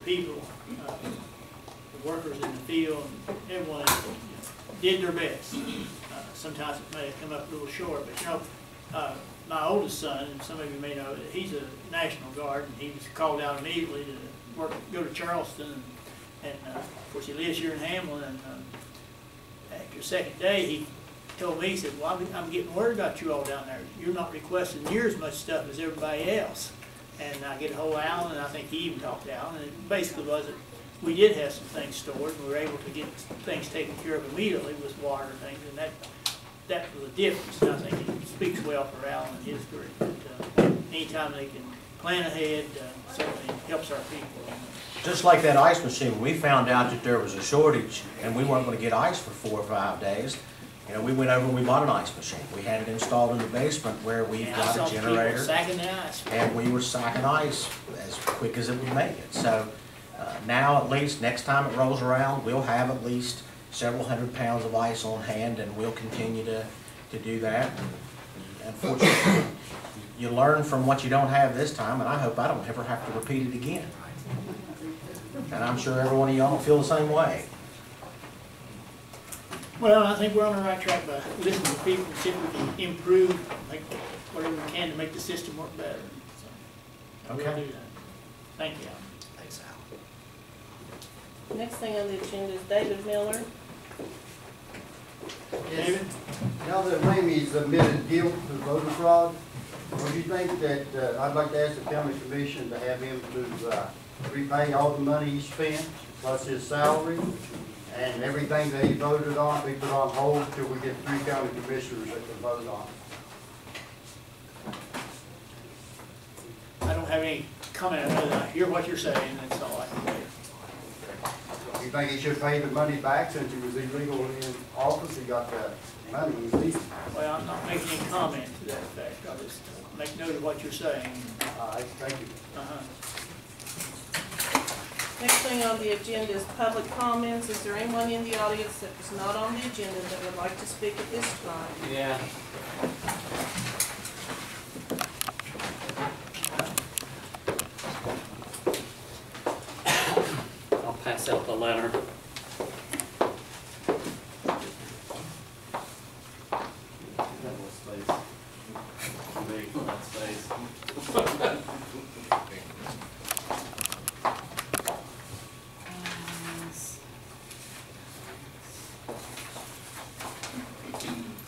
people, the workers in the field, everyone did their best. Sometimes it may have come up a little short, but you know, my oldest son, and some of you may know, he's a National Guard, and he was called out immediately to go to Charleston, and of course he lives here in Hamlin, and after the second day he told me, he said, well, I'm getting word about you all down there. You're not requesting near as much stuff as everybody else. And I get a hold of Alan, and I think he even talked to Alan, and it basically was that we did have some things stored, and we were able to get things taken care of immediately with water and things, and that was a difference. And I think it speaks well for Alan and his group. That, anytime they can plan ahead, certainly helps our people. Just like that ice machine, we found out that there was a shortage, and we weren't going to get ice for 4 or 5 days. You know, we went over and we bought an ice machine. We had it installed in the basement where we've got a generator, and we were sacking ice as quick as it would make it. So now, at least, next time it rolls around, we'll have at least several hundred pounds of ice on hand, and we'll continue to do that. And unfortunately, you learn from what you don't have this time, and I hope I don't ever have to repeat it again. And I'm sure every one of y'all will feel the same way. Well, I think we're on the right track by listening to people and see if we can improve, make whatever we can to make the system work better. So, okay. We'll do that. Thank you, Al. Thanks, Al. Next thing on the agenda is David Miller. Yes. David? Now that Ramey's admitted guilt to voter fraud, would you think that, I'd like to ask the county commission to have him to repay all the money he spent, plus his salary, and everything that he voted on be put on hold until we get 3 county commissioners that can vote on it. I don't have any comment other than I hear what you're saying, and that's all I can say. You think he should pay the money back since he was illegal in office? He got the money illegally. Well, I'm not making any comment to that effect. I'll just make note of what you're saying. All right, thank you. Next thing on the agenda is public comments. Is there anyone in the audience that was not on the agenda that would like to speak at this time? Yeah. I'll pass out the letter.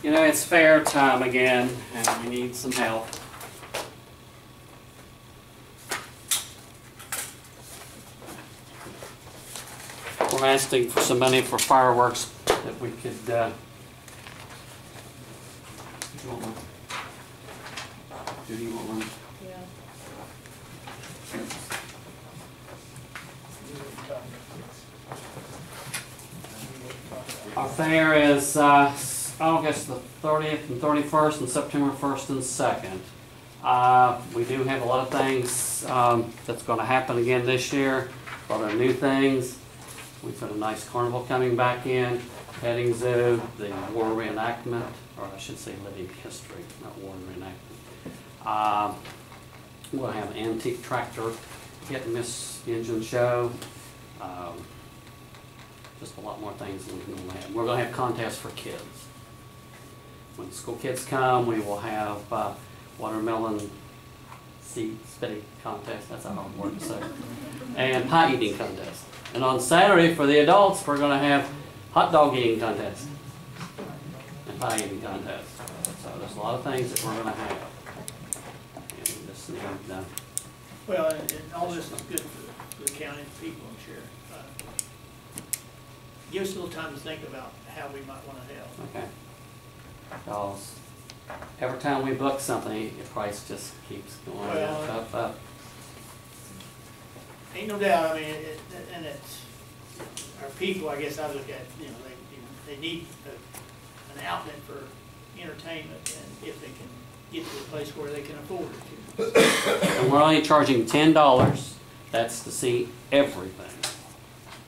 You know, it's fair time again, and we need some help. We're asking for some money for fireworks that we could, Judy, you want one? Yeah. Our fair is August the 30th and 31st and September 1st and 2nd. We do have a lot of things that's going to happen again this year. A lot of new things. We've got a nice carnival coming back in, petting zoo, the war reenactment, or I should say living history, not war reenactment. We'll have an antique tractor hit and miss engine show. Just a lot more things than we normally have. We're going to have contests for kids. When school kids come, we will have watermelon seed spitting contest. That's a hard word to say. And pie eating contest. And on Saturday for the adults, we're going to have hot dog eating contest and pie eating contest. So there's a lot of things that we're going to have. And we just need, Well, and all this is good for the county and people, I'm sure. Give us a little time to think about how we might want to help. okay. Because every time we book something, the price just keeps going up. Ain't no doubt. I mean, and it's our people. I guess I look at, they need an outlet for entertainment, and if they can get to a place where they can afford it. And we're only charging $10. That's to see everything.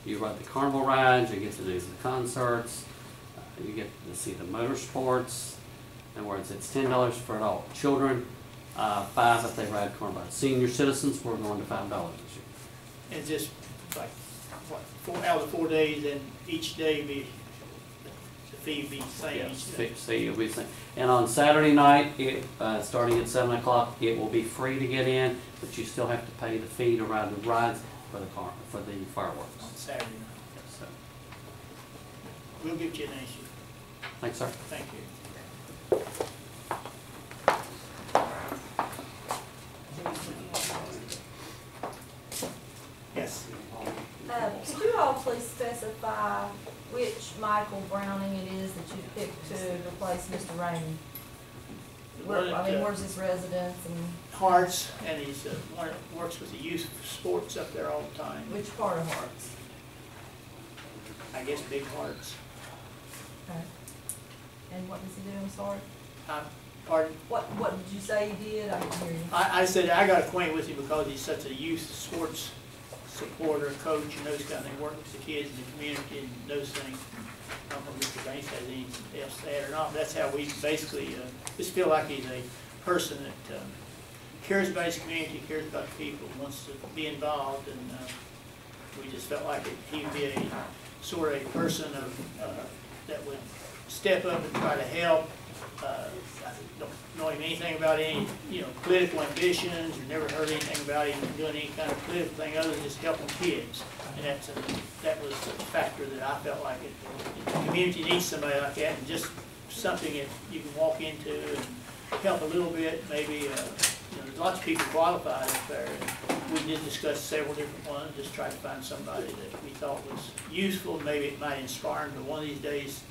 You ride the carnival rides, you get to do the concerts, you get to see the motorsports. In other words, it's $10 for adult children, $5 if they ride carnival. Senior citizens, we're going to $5 this year. And just like, out of the 4 days, and each day be, the fee be the same Yes, each day. fee will be the same. And on Saturday night, starting at 7 o'clock, it will be free to get in, but you still have to pay the fee to ride the rides for the fireworks. On Saturday night. So, We'll get you an answer. thanks, sir. Thank you. Yes. Could you all please specify which Michael Browning it is that you picked to replace Mr. Rainey? Where's his residence and Hearts, and he's one that works with the youth sports up there all the time. which part of Hearts? I guess Big Hearts. Okay. And what does he do, I'm sorry? Pardon? What did you say you did? I didn't hear you. I said I got acquainted with him because he's such a youth sports supporter, coach, and those kind of things, work with the kids in the community and those things. I don't know if Mr. Banks has anything else to add or not, but that's how we basically, just feel like he's a person that cares about his community, cares about the people, wants to be involved, and we just felt like he would be a sort of a person of, that would step up and try to help. I don't know him anything about any, political ambitions, or never heard anything about him doing any kind of political thing other than just helping kids. And that was a factor that I felt like the community needs somebody like that, and just something that you can walk into and help a little bit, maybe, there's lots of people qualified up there. And we did discuss several different ones, just try to find somebody that we thought was useful, maybe it might inspire them to one of these days,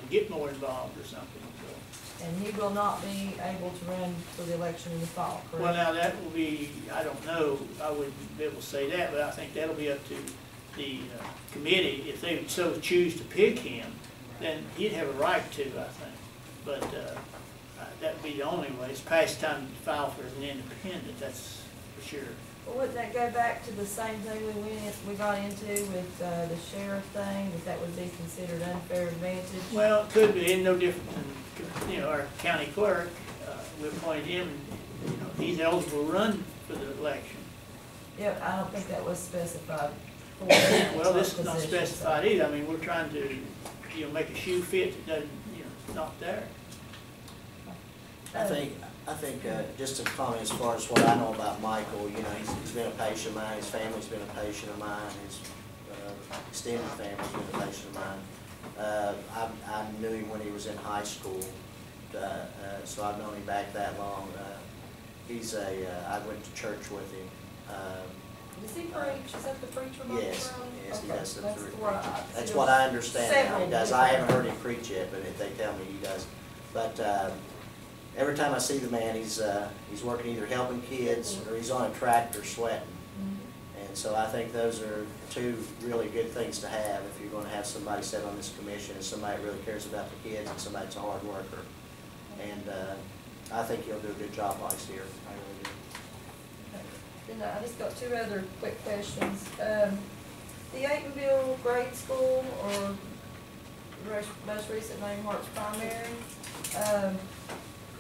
get more involved or something. So, And he will not be able to run for the election in the fall, correct? well, now that will be, I don't know, I wouldn't be able to say that, but I think that'll be up to the committee. If they so choose to pick him, then he'd have a right to, I think. But that'd be the only way. It's past time to file for an independent, that's for sure. Well, wouldn't that go back to the same thing we got into with the sheriff thing, that would be considered unfair advantage? Well, it could be, and no different than, our county clerk. We appointed him, and, he's eligible to run for the election. Yeah, I don't think that was specified for that Well, this is not position, so- specified either. I mean, we're trying to, make a shoe fit that doesn't, not there. I think, just to comment as far as what I know about Michael, he's been a patient of mine, his family's been a patient of mine, his extended family's been a patient of mine. I knew him when he was in high school, so I've known him back that long. I went to church with him. Does he preach? Is that the preacher? Michael Yes, Brown? yes, he Okay, does. that's what I- That's what I understand now. He does. I haven't heard him several preach yet, but they tell me he does. But every time I see the man, he's working either helping kids or he's on a tractor sweating. Mhm. And so I think those are two really good things to have if you're going to have somebody sit on this commission, and somebody that really cares about the kids and somebody that's a hard worker. And I think he'll do a good job while he's here. I really do. Then I just got two other quick questions. The Aytonville grade school, or most recent name Harts Primary,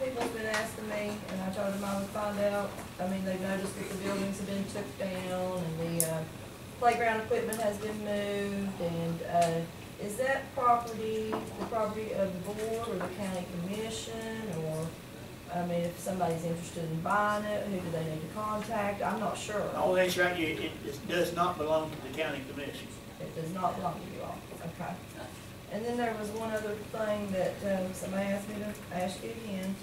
people's been asking me, and I told them I would find out. I mean, they've noticed that the buildings have been took down, and the playground equipment has been moved, and is that property the property of the board or the county commission, or, I mean, if somebody's interested in buying it, who do they need to contact? I'm not sure. All that's right, it does not belong to the county commission. It does not belong to you all, okay. And then there was one other thing that somebody asked me to ask you again.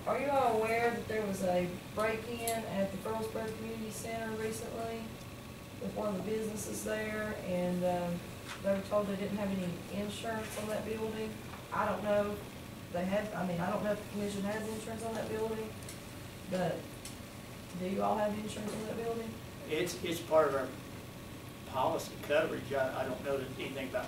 Are you all aware that there was a break-in at the Pearlsburg Community Center recently with one of the businesses there, and they were told they didn't have any insurance on that building? I don't know if they had, I don't know if the commission has insurance on that building, but do you all have insurance on that building? It's part of our policy coverage. I don't know anything about,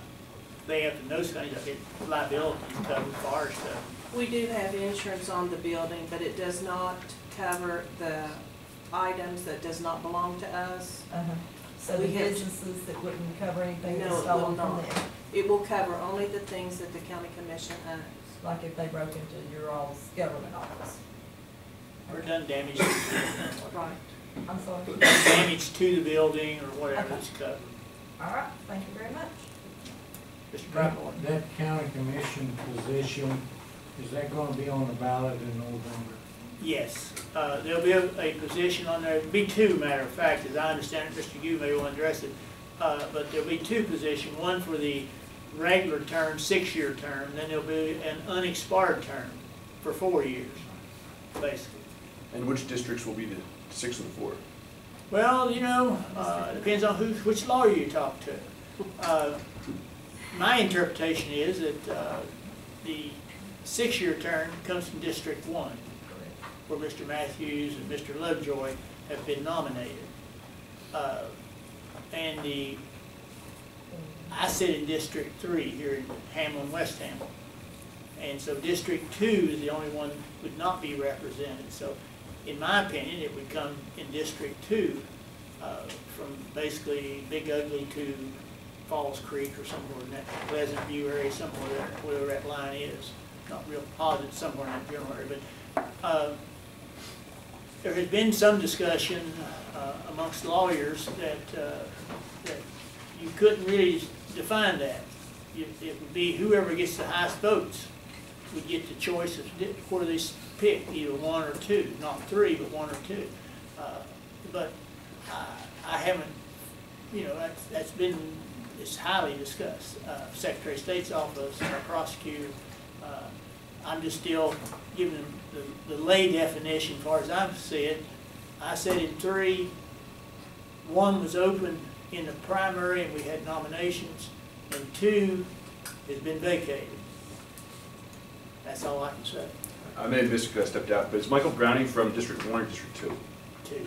they have to know something, like liability covered, fire stuff. We do have insurance on the building, but it does not cover the items that does not belong to us. So the We have- businesses that wouldn't cover anything No, that's it will stolen from not. them? It will cover only the things that the county commission owns. Like if they broke into your all's government office? We're done damage. Right. I'm sorry. damage to the building or whatever is covered. All right, thank you very much. Mr. That, Brightmore? that county commission position, is that gonna be on the ballot in November? Yes, there'll be a position on there, be two, matter of fact, as I understand it, Mr. Yu may want to address it. But there'll be two positions, one for the regular term, 6-year term, then there'll be an unexpired term for 4 years, basically. And which districts will be the 6 and the 4? Well, you know, it depends on which lawyer you talk to. My interpretation is that the 6-year term comes from District 1, where Mr. Matthews and Mr. Lovejoy have been nominated. And I sit in District 3 here in Hamlin, West Hamlin. And so District 2 is the only one that would not be represented. So in my opinion, it would come in District 2 from basically Big Ugly to Falls Creek or somewhere in that Pleasant View area, somewhere there, wherever that line is. Not real positive, somewhere in that general area. But there has been some discussion amongst lawyers that you couldn't really define that. It would be whoever gets the highest votes would get the choice of where they pick, either 1 or 2, not 3, but 1 or 2. But I haven't, you know, it's highly discussed. Secretary of State's office, our prosecutor, I'm just still giving them the lay definition as far as I'm seeing. I said in 3, 1 was open in the primary and we had nominations, and 2 has been vacated. That's all I can say. I may have missed it because I stepped out, but is Michael Browning from District 1 or District 2? 2.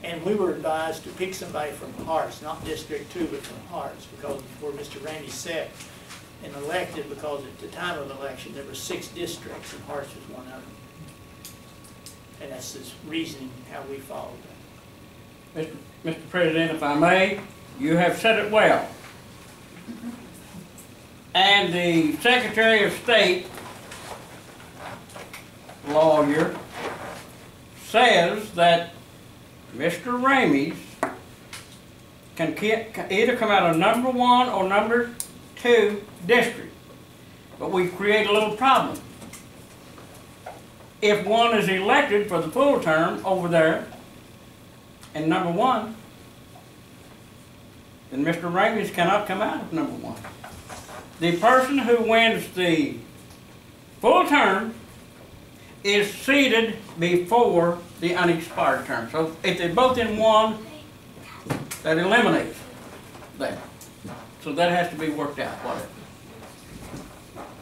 And we were advised to pick somebody from Harts, not District 2, but from Harts, because before Mr. Randy Sett and elected, because at the time of election there were 6 districts and Harts was one of them. And that's the reasoning how we followed that. Mr. President, if I may, you have said it well. And the Secretary of State lawyer says that Mr. Ramey's can either come out of number 1 or number 2 district. But we create a little problem. If 1 is elected for the full term over there in number 1, then Mr. Ramey's cannot come out of number 1. The person who wins the full term is seated before the unexpired term. So if they're both in 1, that eliminates that. So that has to be worked out, whatever.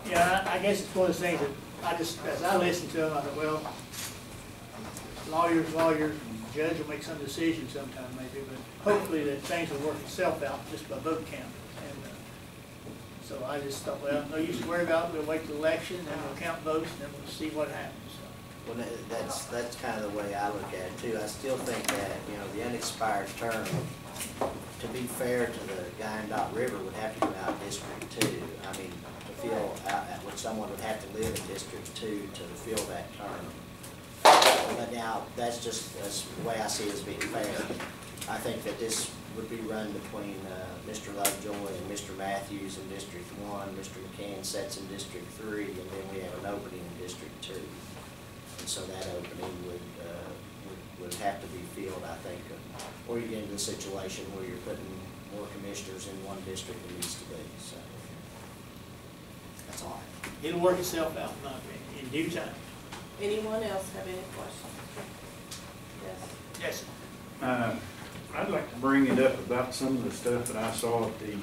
Yeah, I guess it's one of those things that as I listened to them, I thought, well, lawyers, judge will make some decision sometime maybe, but hopefully that things will work itself out just by vote count. And so I just thought, well, no use to worry about it. We'll wait till the election, and then we'll count votes, and then we'll see what happens. Well, that's kind of the way I look at it too. I still think that, you know, the unexpired term, to be fair to the guy in Dot River, would have to come out of District 2. I mean, to fill out, someone would have to live in District 2 to fill that term. But now, that's the way I see it as being fair. I think that this would be run between Mr. Lovejoy and Mr. Matthews in District 1, Mr. McCann sets in District 3, and then we have an opening in District 2. And so that opening would have to be filled, I think, or you get into a situation where you're putting more commissioners in one district than needs to be. So that's all. It'll work itself out, in my opinion, in due time. Anyone else have any questions? Yes. Yes, sir. I'd like to bring it up about some of the stuff that I saw at the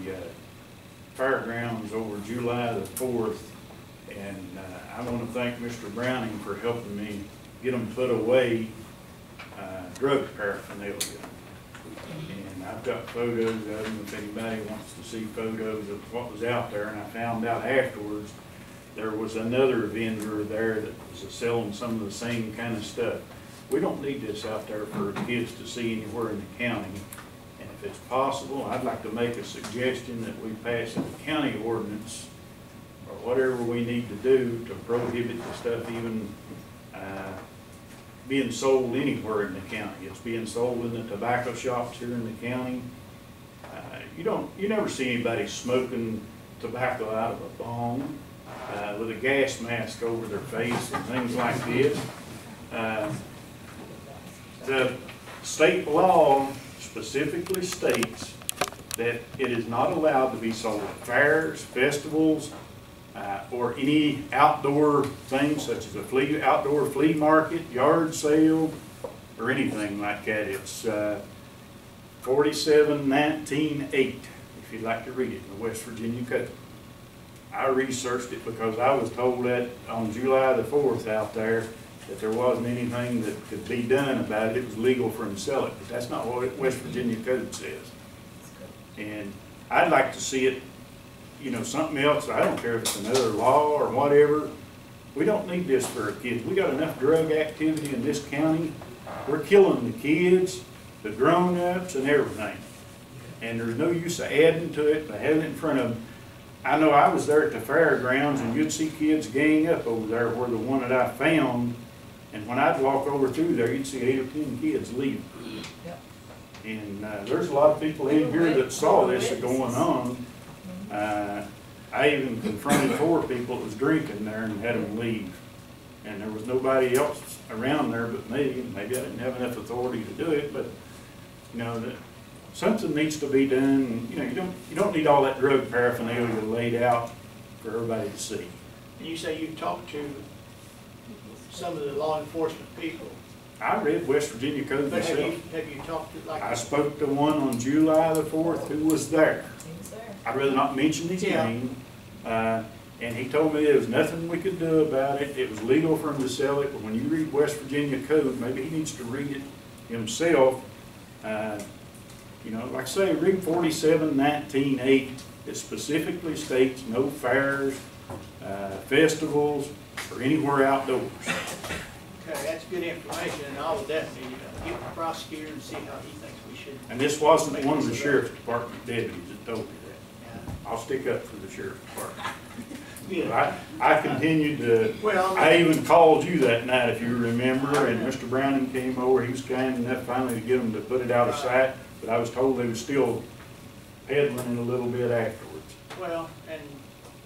fairgrounds over July the 4th. And I want to thank Mr. Browning for helping me get them put away, drug paraphernalia. And I've got photos of them if anybody wants to see photos of what was out there. And I found out afterwards there was another vendor there that was selling some of the same kind of stuff. We don't need this out there for kids to see anywhere in the county. And if it's possible, I'd like to make a suggestion that we pass a county ordinance or whatever we need to do to prohibit the stuff even being sold anywhere in the county. It's being sold in the tobacco shops here in the county. You never see anybody smoking tobacco out of a bong with a gas mask over their face and things like this. The state law specifically states that it is not allowed to be sold at fairs, festivals, or any outdoor things such as a outdoor flea market, yard sale, or anything like that. It's 4719-8, if you'd like to read it, in the West Virginia Code. I researched it because I was told that on July the 4th out there that there wasn't anything that could be done about it. It was legal for him to sell it, but that's not what West Virginia Code says. And I'd like to see it, something else. I don't care if it's another law or whatever. We don't need this for our kids. We got enough drug activity in this county. We're killing the kids, the grown-ups, and everything. And there's no use of adding to it, by having it in front of them. I know I was there at the fairgrounds, and you'd see kids gang up over there where the one that I found, and when I'd walk over through there, you'd see 8 or 10 kids leaving. Yep. And there's a lot of people in here that saw this going on. I even confronted 4 people that was drinking there and had them leave. And there was nobody else around there but me. Maybe I didn't have enough authority to do it, but something needs to be done. You don't need all that drug paraphernalia laid out for everybody to see. And you say you talked to some of the law enforcement people, I read West Virginia Code but have myself. you talked to I spoke to one on July the 4th who was there. He was there. I'd rather not mention his Yeah. name. And he told me there was nothing we could do about it. It was legal for him to sell it, but when you read West Virginia Code, maybe he needs to read it himself. Like I say, read 4719-8. It specifically states no fairs, festivals, or anywhere outdoors. Okay, that's good information, and I will definitely get the prosecutor and see how he thinks we should. And this wasn't one of the sheriff's department deputies that told me that. Yeah. I'll stick up for the sheriff's department. Good. But I continued to, Well, I even called you that night, if you remember, and Mr. Browning came over. He was kind enough finally to get them to put it out of sight, but I was told they was still peddling it a little bit afterwards. Well, and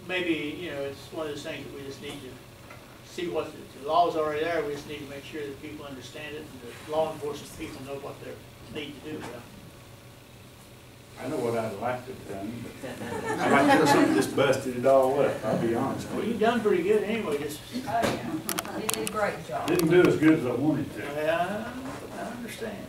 maybe, it's one of those things that we just need to see what the law's already there. We just need to make sure that people understand it and the law enforcement people know what they need to do about it. I know what I'd like to have done, but I'd like to do something just busted it all up, I'll be honest Well, with you. you've done pretty good anyway, just, Oh, yeah. He did a great job. Didn't do as good as I wanted to. I understand.